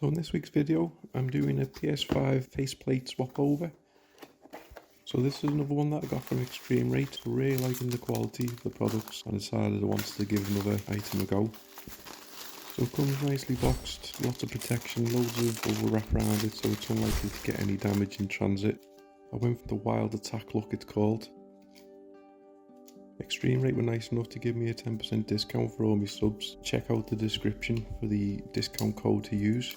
So in this week's video, I'm doing a PS5 faceplate swap over. So this is another one that I got from eXtremeRate. Really liking the quality of the products and decided I wanted to give another item a go. So it comes nicely boxed, lots of protection, loads of bubble wrap around it so it's unlikely to get any damage in transit. I went for the Wild Attack look it's called. eXtremeRate were nice enough to give me a 10% discount for all my subs. Check out the description for the discount code to use.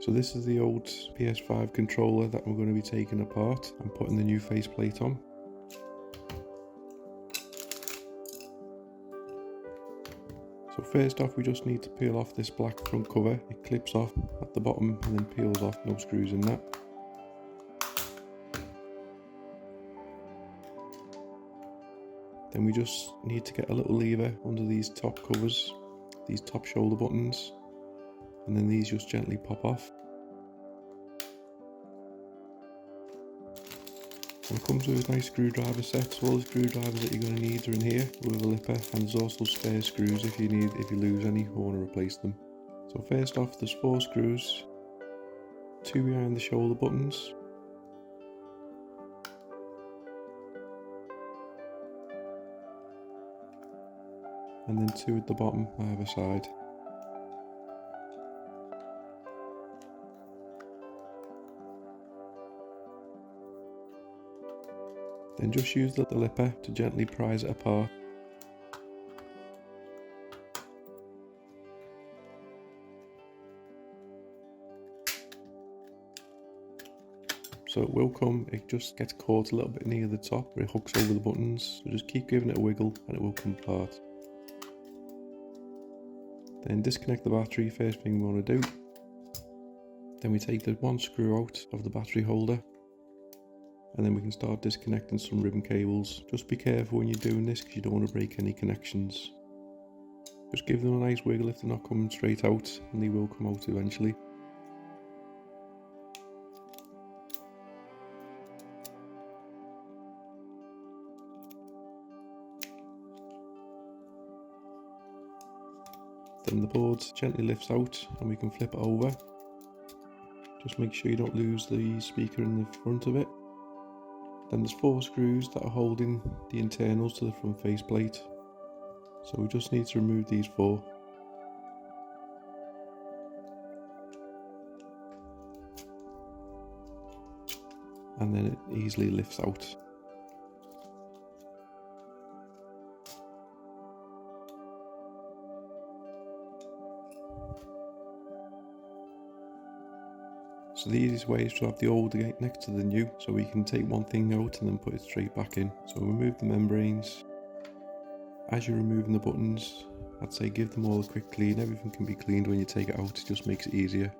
So this is the old PS5 controller that we're going to be taking apart and putting the new faceplate on. So first off, we just need to peel off this black front cover. It clips off at the bottom and then peels off, no screws in that. Then we just need to get a little lever under these top covers, these top shoulder buttons, and then these just gently pop off. And it comes with a nice screwdriver set, so all the screwdrivers that you're going to need are in here with a lipper, and there's also spare screws if you lose any or want to replace them. So first off, there's 4 screws, 2 behind the shoulder buttons, and then 2 at the bottom either side. Then just use the lipper to gently prise it apart. So it just gets caught a little bit near the top where it hooks over the buttons, so just keep giving it a wiggle and it will come apart. Then disconnect the battery, first thing we want to do. Then we take the 1 screw out of the battery holder, and then we can start disconnecting some ribbon cables. Just be careful when you're doing this because you don't want to break any connections. Just give them a nice wiggle if they're not coming straight out, and they will come out eventually. Then the board gently lifts out and we can flip it over. Just make sure you don't lose the speaker in the front of it. Then there's 4 screws that are holding the internals to the front faceplate. So we just need to remove these 4. And then it easily lifts out. So the easiest way is to have the old next to the new, so we can take one thing out and then put it straight back in. So remove the membranes. As you're removing the buttons, I'd say give them all a quick clean. Everything can be cleaned when you take it out, it just makes it easier.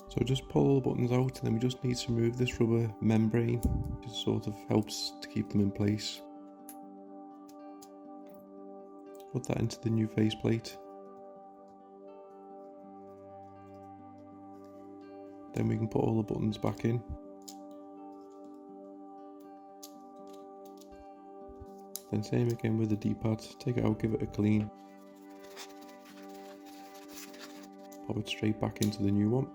So just pull all the buttons out, and then we just need to remove this rubber membrane. It sort of helps to keep them in place. Put that into the new faceplate. Then we can put all the buttons back in. Then same again with the D-pad, take it out, give it a clean. Pop it straight back into the new one.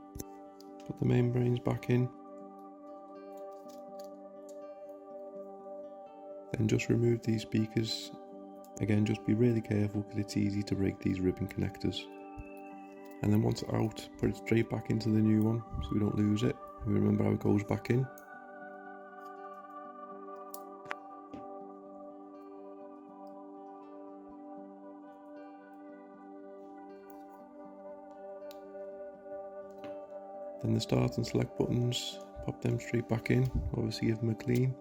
Put the membranes back in. Then just remove these speakers. Again, just be really careful because it's easy to break these ribbon connectors. And then once it's out, put it straight back into the new one so we don't lose it. And remember how it goes back in. Then the start and select buttons, pop them straight back in, obviously give them a clean.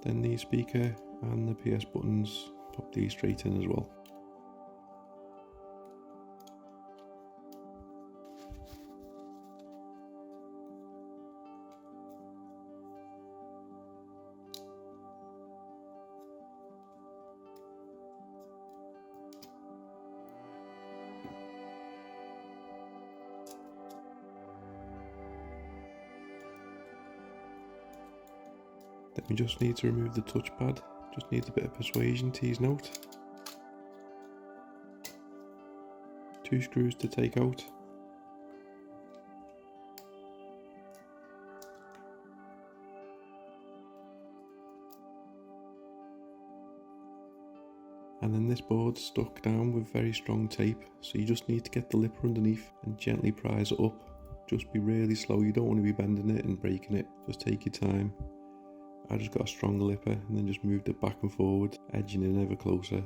Then the speaker and the PS buttons, pop these straight in as well. Then we just need to remove the touchpad. Just needs a bit of persuasion, teasing out. 2 screws to take out. And then this board's stuck down with very strong tape, so you just need to get the lipper underneath and gently prise it up. Just be really slow, you don't want to be bending it and breaking it, just take your time. I just got a stronger lipper and then just moved it back and forward, edging in ever closer.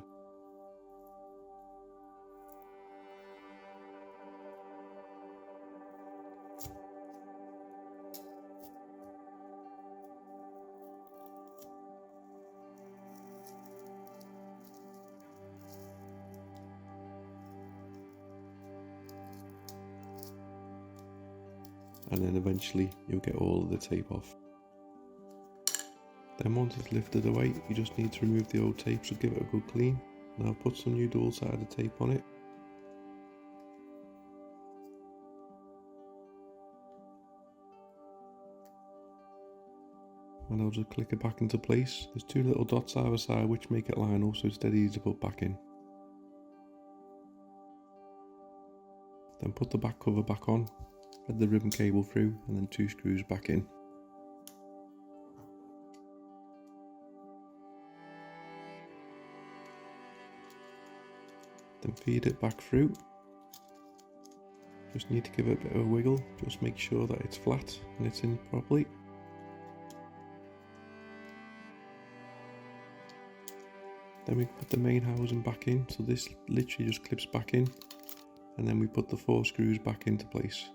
And then eventually you'll get all of the tape off. Then once it's lifted away, you just need to remove the old tape, so give it a good clean. Now put some new dual-sided tape on it. And I'll just click it back into place. There's 2 little dots either side which make it line up, so it's dead easy to put back in. Then put the back cover back on, thread the ribbon cable through, and then 2 screws back in. Then feed it back through. Just need to give it a bit of a wiggle, just make sure that it's flat and it's in properly. Then we put the main housing back in, so this literally just clips back in, and then we put the 4 screws back into place.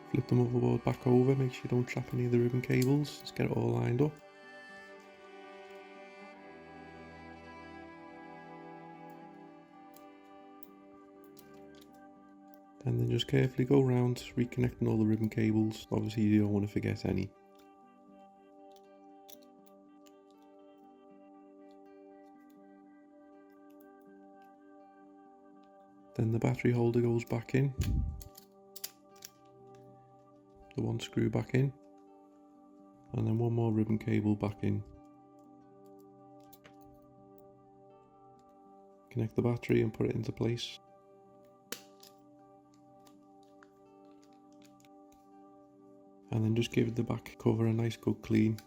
Flip the motherboard back over, make sure you don't trap any of the ribbon cables, just get it all lined up. And then just carefully go around, reconnecting all the ribbon cables. Obviously you don't want to forget any. Then the battery holder goes back in. The 1 screw back in. And then 1 more ribbon cable back in. Connect the battery and put it into place. And then just give the back cover a nice good clean.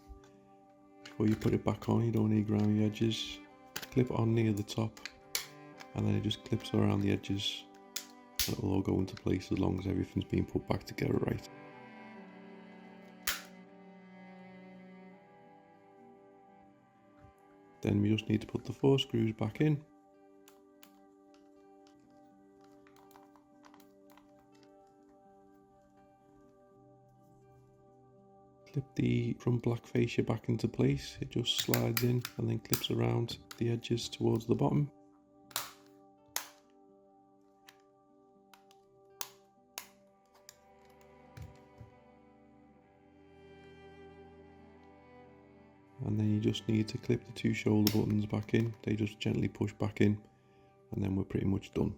Before you put it back on, you don't need grimy edges. Clip it on near the top, and then it just clips around the edges, and it'll all go into place as long as everything's been put back together right. Then we just need to put the 4 screws back in. Clip the front black fascia back into place. It just slides in and then clips around the edges towards the bottom. And then you just need to clip the 2 shoulder buttons back in. They just gently push back in, and then we're pretty much done.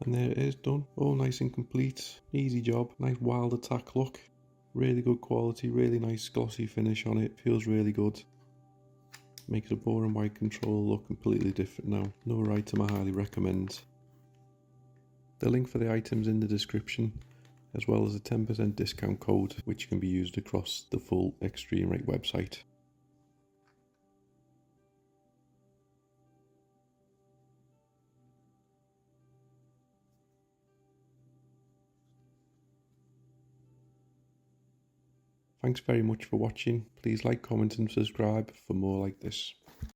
And there it is, done. All nice and complete. Easy job. Nice wild attack look. Really good quality, really nice glossy finish on it. Feels really good. Makes the boring white controller look completely different now. Another item I highly recommend. The link for the items in the description, as well as a 10% discount code which can be used across the full eXtremeRate website. Thanks very much for watching. Please like, comment and subscribe for more like this.